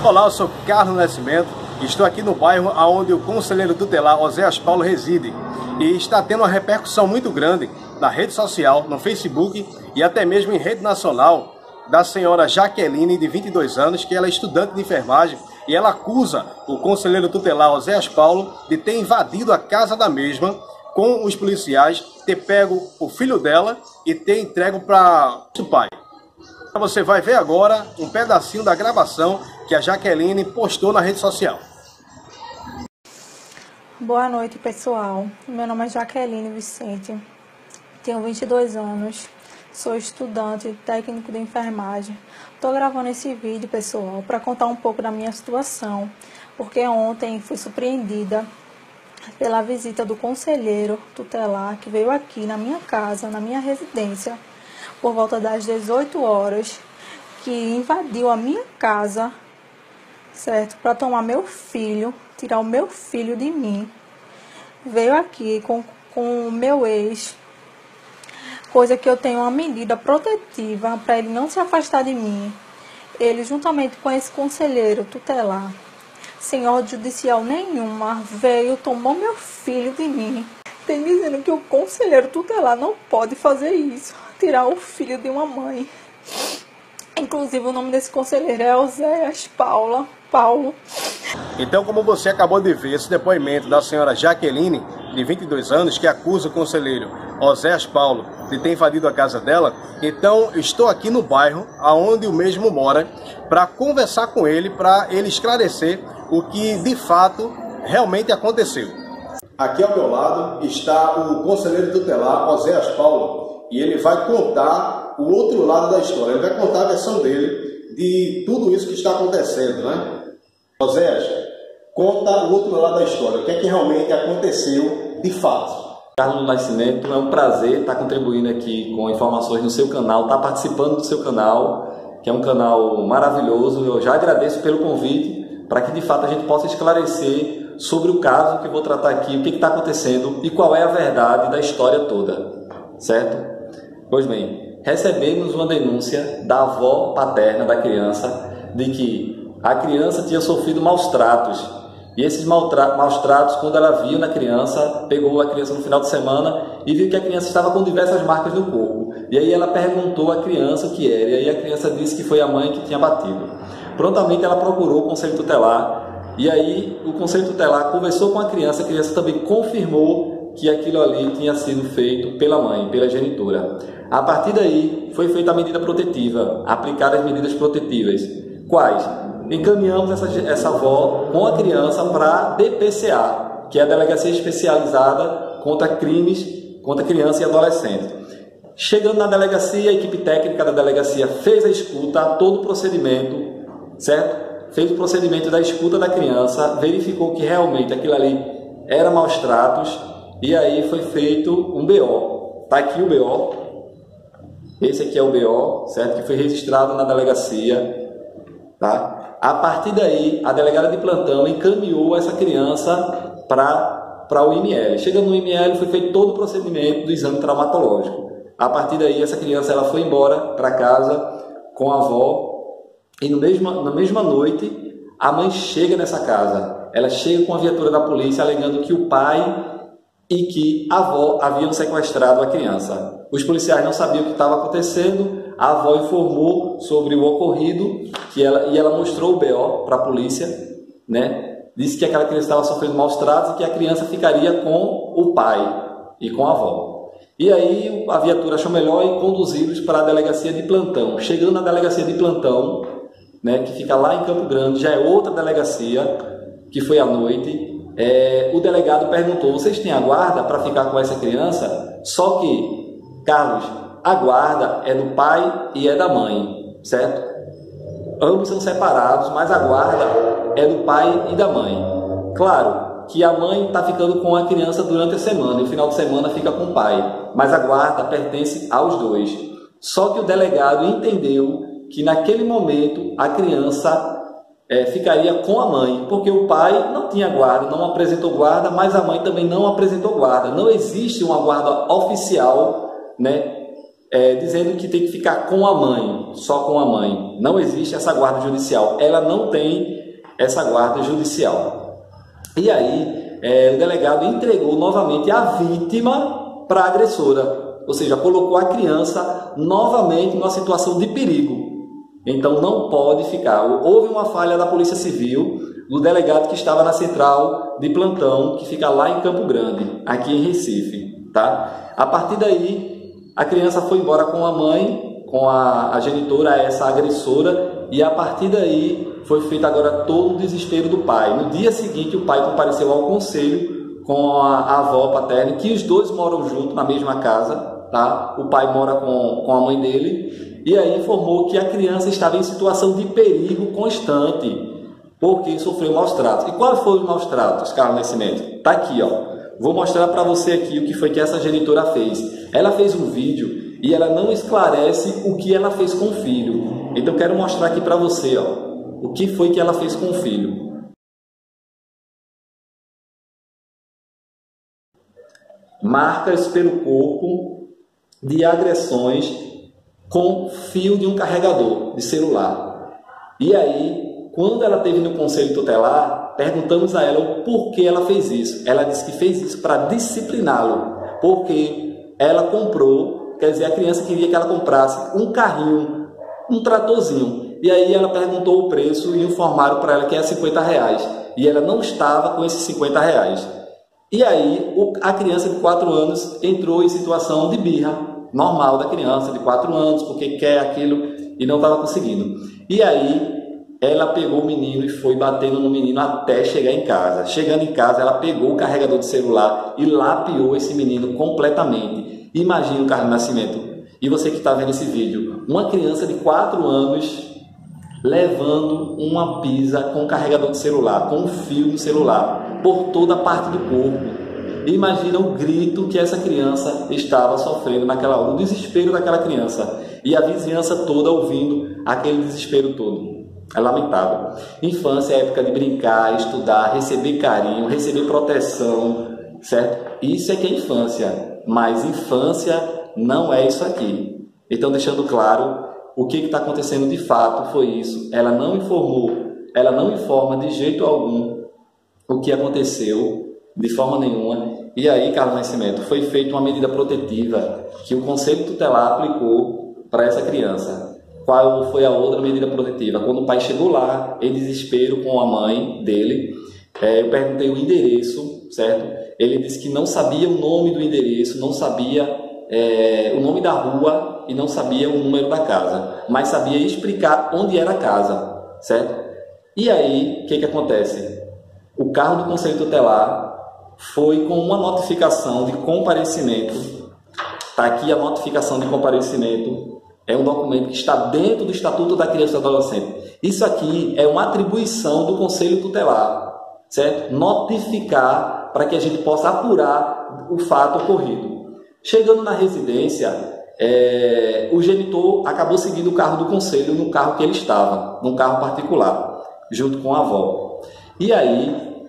Olá, eu sou Carlos Nascimento e estou aqui no bairro onde o conselheiro tutelar Oséias Paulo reside. E está tendo uma repercussão muito grande na rede social, no Facebook e até mesmo em rede nacional da senhora Jaqueline, de 22 anos, que ela é estudante de enfermagem e ela acusa o conselheiro tutelar Oséias Paulo de ter invadido a casa da mesma com os policiais, ter pego o filho dela e ter entregue para o pai. Você vai ver agora um pedacinho da gravação que a Jaqueline postou na rede social. Boa noite, pessoal. Meu nome é Jaqueline Vicente, tenho 22 anos, sou estudante técnico de enfermagem. Estou gravando esse vídeo, pessoal, para contar um pouco da minha situação, porque ontem fui surpreendida pela visita do conselheiro tutelar que veio aqui na minha casa, na minha residência, por volta das 18 horas, que invadiu a minha casa, certo? Para tomar meu filho, tirar o meu filho de mim. Veio aqui com o meu ex, coisa que eu tenho uma medida protetiva para ele não se afastar de mim. Ele, juntamente com esse conselheiro tutelar, sem ordem judicial nenhuma, veio, tomou meu filho de mim. Tem dizendo que o conselheiro tutelar não pode fazer isso, tirar o filho de uma mãe. Inclusive o nome desse conselheiro é Oséias Paulo. Então, como você acabou de ver esse depoimento da senhora Jaqueline, de 22 anos, que acusa o conselheiro Oséias Paulo de ter invadido a casa dela, então estou aqui no bairro onde o mesmo mora para conversar com ele, para ele esclarecer o que de fato realmente aconteceu. Aqui ao meu lado está o conselheiro tutelar Oséias Paulo e ele vai contar o outro lado da história, ele vai contar a versão dele de tudo isso que está acontecendo, né? Oséias, conta o outro lado da história, o que é que realmente aconteceu de fato. Carlos Nascimento, é um prazer estar contribuindo aqui com informações no seu canal, estar participando do seu canal, que é um canal maravilhoso. Eu já agradeço pelo convite, para que de fato a gente possa esclarecer sobre o caso que eu vou tratar aqui, o que está acontecendo e qual é a verdade da história toda, certo? Pois bem, recebemos uma denúncia da avó paterna da criança de que a criança tinha sofrido maus tratos. E esses maus tratos, quando ela viu na criança, pegou a criança no final de semana e viu que a criança estava com diversas marcas no corpo. E aí ela perguntou à criança o que era, e aí a criança disse que foi a mãe que tinha batido. Prontamente ela procurou o conselho tutelar, e aí o conselho tutelar conversou com a criança também confirmou que aquilo ali tinha sido feito pela mãe, pela genitora. A partir daí foi feita a medida protetiva, aplicadas as medidas protetivas. Quais? Encaminhamos essa avó com a criança para a DPCA, que é a Delegacia Especializada contra Crimes contra Criança e Adolescente. Chegando na delegacia, a equipe técnica da delegacia fez a escuta, todo o procedimento, certo? Fez o procedimento da escuta da criança, verificou que realmente aquilo ali era maus tratos, e aí foi feito um BO. Está aqui o BO, esse aqui é o BO, certo? Que foi registrado na delegacia, tá? A partir daí, a delegada de plantão encaminhou essa criança para o IML. Chegando no IML, foi feito todo o procedimento do exame traumatológico. A partir daí, essa criança ela foi embora para casa com a avó. E na mesma noite, a mãe chega nessa casa. Ela chega com a viatura da polícia, alegando que o pai e que a avó haviam sequestrado a criança. Os policiais não sabiam o que estava acontecendo. A avó informou sobre o ocorrido e ela mostrou o BO para a polícia, né? Disse que aquela criança estava sofrendo maus tratos e que a criança ficaria com o pai e com a avó. E aí a viatura achou melhor e conduzi-los para a delegacia de plantão. Chegando na delegacia de plantão, né, que fica lá em Campo Grande, já é outra delegacia, que foi à noite. O delegado perguntou: vocês têm a guarda para ficar com essa criança? Só que, Carlos, a guarda é do pai e é da mãe, certo? Ambos são separados, mas a guarda é do pai e da mãe. Claro que a mãe está ficando com a criança durante a semana, e o final de semana fica com o pai, mas a guarda pertence aos dois. Só que o delegado entendeu que naquele momento a criança ficaria com a mãe, porque o pai não tinha guarda, não apresentou guarda, mas a mãe também não apresentou guarda. Não existe uma guarda oficial, né, dizendo que tem que ficar com a mãe, só com a mãe. Não existe essa guarda judicial, ela não tem essa guarda judicial. E aí, o delegado entregou novamente a vítima para a agressora, ou seja, colocou a criança novamente numa situação de perigo. Então não pode ficar. Houve uma falha da Polícia Civil, do delegado que estava na central de plantão, que fica lá em Campo Grande, aqui em Recife, tá? A partir daí, a criança foi embora com a mãe, com a genitora, essa agressora, e a partir daí foi feito agora todo o desespero do pai. No dia seguinte, o pai compareceu ao conselho com a avó paterna, que os dois moram juntos na mesma casa, tá? O pai mora com a mãe dele, e aí informou que a criança estava em situação de perigo constante, porque sofreu maus tratos. E quais foram os maus tratos, Carlos Nascimento? Tá aqui, ó. Vou mostrar para você aqui o que foi que essa genitora fez. Ela fez um vídeo e ela não esclarece o que ela fez com o filho. Então eu quero mostrar aqui para você, ó, o que foi que ela fez com o filho. Marcas pelo corpo de agressões com fio de um carregador de celular. E aí, quando ela esteve no conselho tutelar, perguntamos a ela o porquê ela fez isso. Ela disse que fez isso para discipliná-lo, porque ela comprou, quer dizer, a criança queria que ela comprasse um carrinho, um tratorzinho. E aí ela perguntou o preço e informaram para ela que era R$50. E ela não estava com esses R$50. E aí a criança de 4 anos entrou em situação de birra, normal da criança de 4 anos, porque quer aquilo e não estava conseguindo. E aí ela pegou o menino e foi batendo no menino até chegar em casa. Chegando em casa, ela pegou o carregador de celular e lapiou esse menino completamente. Imagina o Carlos Nascimento. E você que está vendo esse vídeo, uma criança de 4 anos levando uma pisa com o carregador de celular, com o fio do celular, por toda a parte do corpo. Imagina o grito que essa criança estava sofrendo naquela hora, o desespero daquela criança. E a vizinhança toda ouvindo aquele desespero todo. É lamentável. Infância é época de brincar, estudar, receber carinho, receber proteção, certo? Isso é que é infância, mas infância não é isso aqui. Então, deixando claro, o que está acontecendo de fato foi isso. Ela não informou, ela não informa de jeito algum o que aconteceu, de forma nenhuma. E aí, Carlos Nascimento, foi feita uma medida protetiva que o Conselho Tutelar aplicou para essa criança. Qual foi a outra medida protetiva? Quando o pai chegou lá, em desespero com a mãe dele, eu perguntei o endereço, certo? Ele disse que não sabia o nome do endereço, não sabia o nome da rua e não sabia o número da casa, mas sabia explicar onde era a casa, certo? E aí, o que acontece? O carro do Conselho Tutelar foi com uma notificação de comparecimento. Está aqui a notificação de comparecimento. É um documento que está dentro do Estatuto da Criança e do Adolescente. Isso aqui é uma atribuição do Conselho Tutelar, certo? Notificar para que a gente possa apurar o fato ocorrido. Chegando na residência, o genitor acabou seguindo o carro do Conselho no carro que ele estava, num carro particular, junto com a avó. E aí,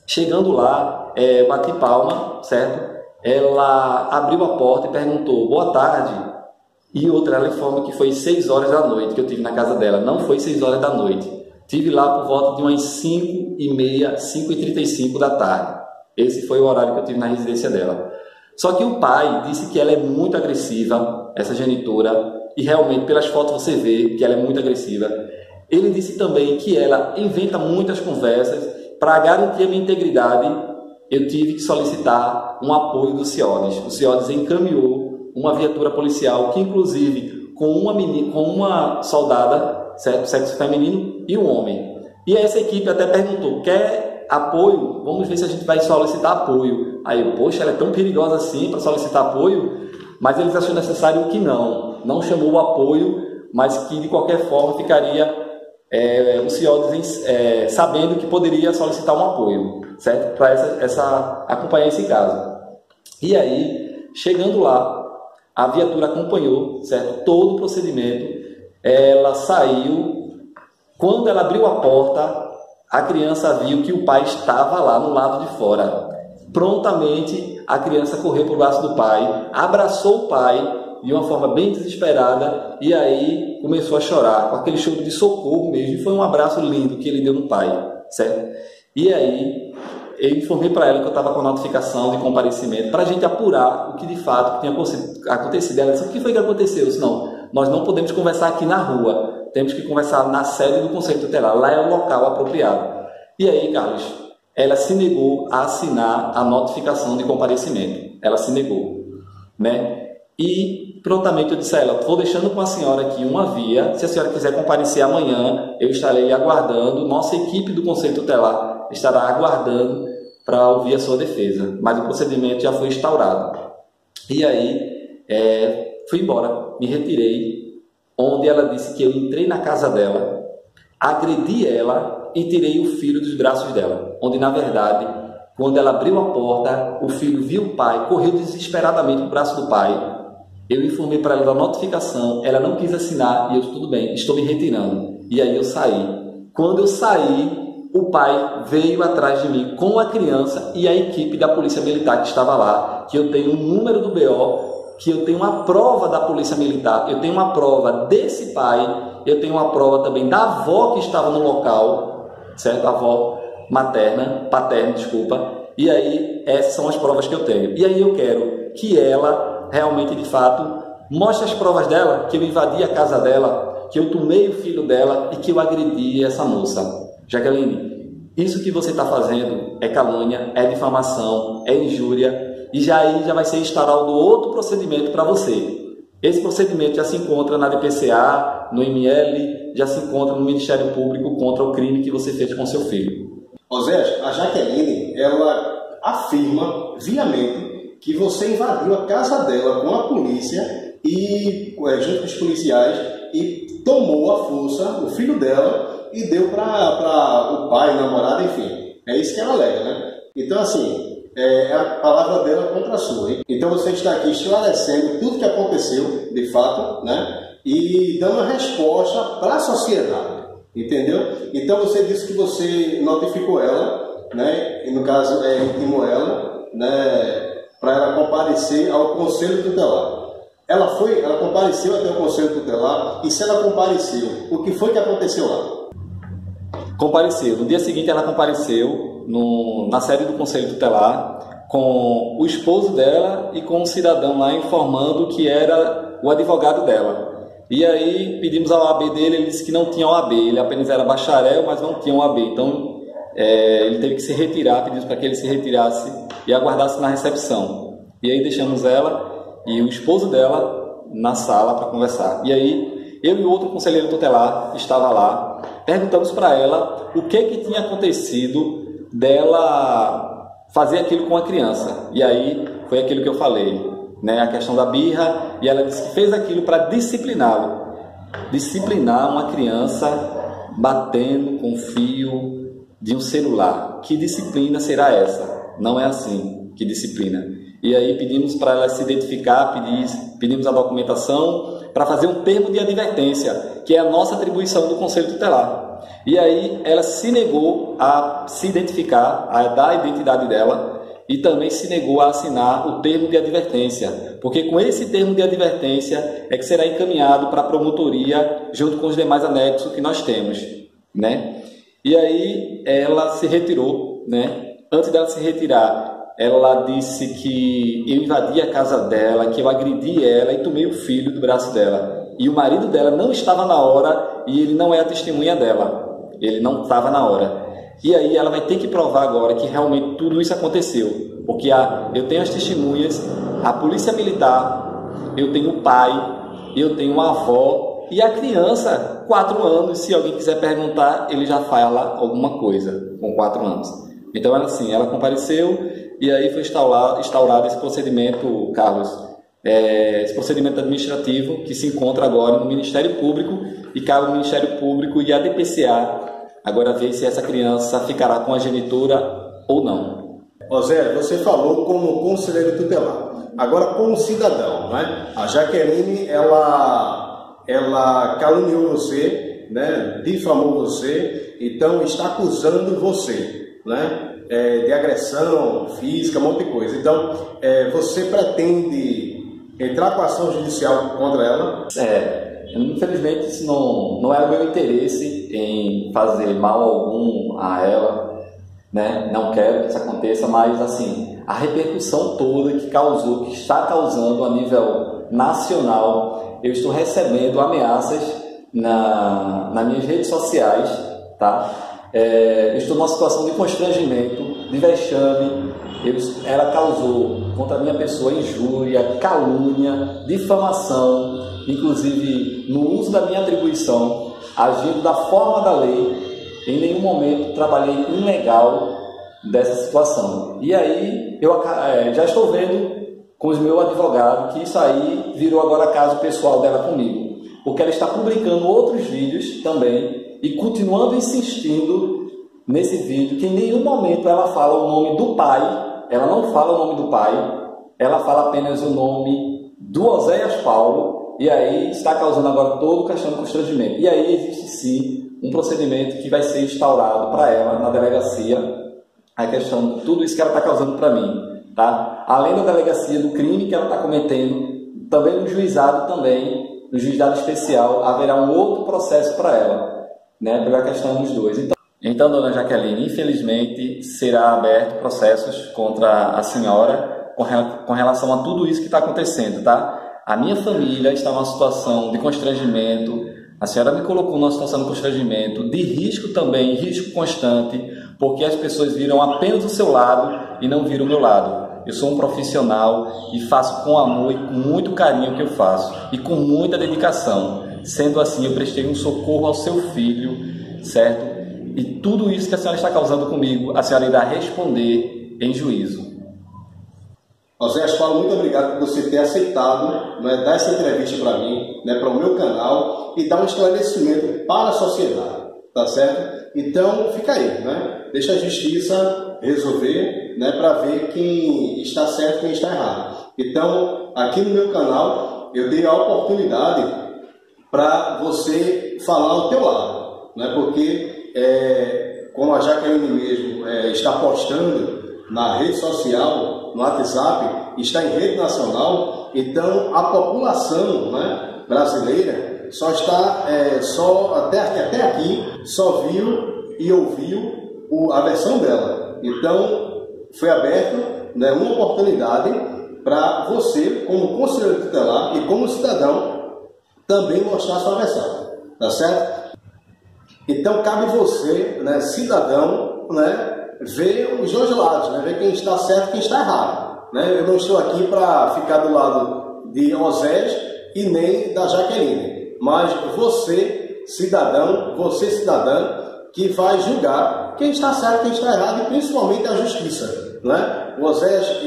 chegando lá, bati palma, certo? Ela abriu a porta e perguntou, boa tarde. E outra, ela informa que foi 6 horas da noite que eu tive na casa dela. Não foi 6 horas da noite. Tive lá por volta de umas 5h30, 5h35 da tarde. Esse foi o horário que eu tive na residência dela. Só que o pai disse que ela é muito agressiva, essa genitora, e realmente pelas fotos você vê que ela é muito agressiva. Ele disse também que ela inventa muitas conversas. Para garantir a minha integridade, eu tive que solicitar um apoio do CIODES. O CIODES encaminhou uma viatura policial que, inclusive, com uma soldada, certo? Sexo feminino e um homem. E essa equipe até perguntou, quer apoio? Vamos ver se a gente vai solicitar apoio. Aí eu, poxa, ela é tão perigosa assim para solicitar apoio? Mas eles acharam necessário que não chamou o apoio, mas que de qualquer forma ficaria o CIODES sabendo que poderia solicitar um apoio, certo? Para acompanhar esse caso. E aí, chegando lá, a viatura acompanhou, certo? Todo o procedimento. Ela saiu. Quando ela abriu a porta, a criança viu que o pai estava lá no lado de fora. Prontamente, a criança correu para o braço do pai, abraçou o pai de uma forma bem desesperada, e aí começou a chorar, com aquele choro de socorro mesmo, e foi um abraço lindo que ele deu no pai, certo? E aí eu informei para ela que eu estava com a notificação de comparecimento, para a gente apurar o que de fato tinha acontecido. Ela disse: o que foi que aconteceu? Eu disse: não, nós não podemos conversar aqui na rua, temos que conversar na sede do Conselho Tutelar, lá é o local apropriado. E aí, Carlos, ela se negou a assinar a notificação de comparecimento, ela se negou, né? E prontamente eu disse a ela: estou deixando com a senhora aqui uma via, se a senhora quiser comparecer amanhã, eu estarei aguardando, nossa equipe do Conselho Tutelar estará aguardando para ouvir a sua defesa, mas o procedimento já foi instaurado. E aí, fui embora, me retirei, onde ela disse que eu entrei na casa dela, agredi ela e tirei o filho dos braços dela, onde na verdade, quando ela abriu a porta, o filho viu o pai, correu desesperadamente para o braço do pai. Eu informei para ela da notificação, ela não quis assinar, e eu: tudo bem, estou me retirando. E aí eu saí. Quando eu saí, o pai veio atrás de mim com a criança e a equipe da Polícia Militar que estava lá, que eu tenho o número do BO, que eu tenho uma prova da Polícia Militar, eu tenho uma prova desse pai, eu tenho uma prova também da avó que estava no local, certo? A avó paterna, desculpa. E aí, essas são as provas que eu tenho. E aí eu quero que ela, realmente, de fato, mostre as provas dela, que eu invadi a casa dela, que eu tomei o filho dela e que eu agredi essa moça. Jaqueline, isso que você está fazendo é calúnia, é difamação, é injúria, e já vai ser instaurado outro procedimento para você. Esse procedimento já se encontra na DPCA, no ML, já se encontra no Ministério Público contra o crime que você fez com seu filho. Osés, a Jaqueline, ela afirma viamente que você invadiu a casa dela com a polícia e junto com os policiais e tomou à força o filho dela e deu para o pai, namorado, enfim. É isso que ela alega, né? Então, assim, é a palavra dela contra a sua. Hein? Então, você está aqui esclarecendo tudo que aconteceu, de fato, né? E dando uma resposta para a sociedade, entendeu? Então, você disse que você notificou ela, né? E, no caso, intimou ela, né? Para ela comparecer ao Conselho Tutelar. Ela compareceu até o Conselho Tutelar, e se ela compareceu, o que foi que aconteceu lá? Compareceu. No dia seguinte ela compareceu na sede do Conselho Tutelar com o esposo dela e com um cidadão lá informando que era o advogado dela. E aí pedimos a OAB dele, ele disse que não tinha OAB, ele apenas era bacharel, mas não tinha OAB. Então ele teve que se retirar, pedimos para que ele se retirasse e aguardasse na recepção. E aí deixamos ela e o esposo dela na sala para conversar. E aí eu e outro conselheiro tutelar estava lá, perguntamos para ela o que tinha acontecido dela fazer aquilo com a criança. E aí foi aquilo que eu falei, né? A questão da birra, e ela disse que fez aquilo para disciplinar uma criança batendo com o fio de um celular. Que disciplina será essa? Não é assim que disciplina. E aí pedimos para ela se identificar, pedimos a documentação para fazer um termo de advertência, que é a nossa atribuição do Conselho Tutelar. E aí ela se negou a se identificar, a dar a identidade dela, e também se negou a assinar o termo de advertência, porque com esse termo de advertência é que será encaminhado para a promotoria junto com os demais anexos que nós temos, né? E aí ela se retirou, né? Antes dela se retirar, ela disse que eu invadi a casa dela, que eu agredi ela e tomei o filho do braço dela. E o marido dela não estava na hora e ele não é a testemunha dela. Ele não estava na hora. E aí ela vai ter que provar agora que realmente tudo isso aconteceu. Porque eu tenho as testemunhas, a polícia militar, eu tenho o pai, eu tenho uma avó e a criança, 4 anos, se alguém quiser perguntar, ele já fala alguma coisa com 4 anos. Então ela compareceu. E aí foi instaurado esse procedimento, Carlos, esse procedimento administrativo que se encontra agora no Ministério Público, e cabe ao Ministério Público e a DPCA agora ver se essa criança ficará com a genitora ou não. Osés, você falou como conselheiro tutelar, agora como cidadão, né? A Jaqueline, ela caluniou você, né? Difamou você, então está acusando você, né? De agressão física, um monte de coisa. Então, você pretende entrar com ação judicial contra ela? Infelizmente isso não é o meu interesse em fazer mal algum a ela, né? Não quero que isso aconteça, mas assim, a repercussão toda que está causando a nível nacional, eu estou recebendo ameaças nas minhas redes sociais, tá? Eu estou numa situação de constrangimento, de vexame. Ela causou contra a minha pessoa injúria, calúnia, difamação, inclusive no uso da minha atribuição, agindo da forma da lei. Em nenhum momento trabalhei ilegal dessa situação. E aí eu já estou vendo com o meu advogado que isso aí virou agora caso pessoal dela comigo, porque ela está publicando outros vídeos também e continuando insistindo nesse vídeo que em nenhum momento ela fala o nome do pai. Ela não fala o nome do pai, ela fala apenas o nome do Oséias Paulo, e aí está causando agora todo o questão de constrangimento. E aí existe sim um procedimento que vai ser instaurado para ela na delegacia, a questão de tudo isso que ela está causando para mim, tá? Além da delegacia do crime que ela está cometendo, também no juizado no juizado especial, haverá um outro processo para ela, né? Pela questão dos dois. Então, dona Jaqueline, infelizmente será aberto processos contra a senhora com relação a tudo isso que está acontecendo, tá? A minha família está numa situação de constrangimento, a senhora me colocou numa situação de constrangimento, de risco também, risco constante, porque as pessoas viram apenas o seu lado e não viram o meu lado. Eu sou um profissional e faço com amor e com muito carinho o que eu faço, e com muita dedicação. Sendo assim, eu prestei um socorro ao seu filho, certo? E tudo isso que a senhora está causando comigo, a senhora irá responder em juízo. Oséias Paulo, muito obrigado por você ter aceitado, né, dar essa entrevista para mim, né, para o meu canal, e dar um esclarecimento para a sociedade, tá certo? Então, fica aí, né? Deixa a justiça resolver, né, para ver quem está certo e quem está errado. Então, aqui no meu canal, eu dei a oportunidade para você falar o teu lado, né? Porque como a Jaqueline mesmo está postando na rede social, no WhatsApp, está em rede nacional, então a população, né, brasileira só está, até aqui, só viu e ouviu a versão dela. Então foi aberto, né, uma oportunidade para você, como conselheiro tutelar e como cidadão, também mostrar a sua versão, tá certo? Então, cabe você, né, cidadão, né, ver os dois lados, né, ver quem está certo e quem está errado. Né? Eu não estou aqui para ficar do lado de Oséias e nem da Jaqueline, mas você, cidadão, você, cidadã, que vai julgar quem está certo e quem está errado, e principalmente a justiça. Né? O Oséias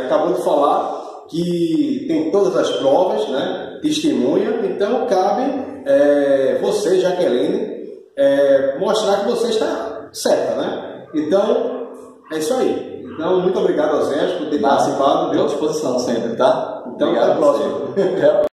acabou de falar que tem todas as provas, né, testemunha, então cabe você, Jaqueline, mostrar que você está certa, né? Então, é isso aí. Então, muito obrigado, Oséias, por ter participado. À disposição sempre, tá? Então, até a próxima.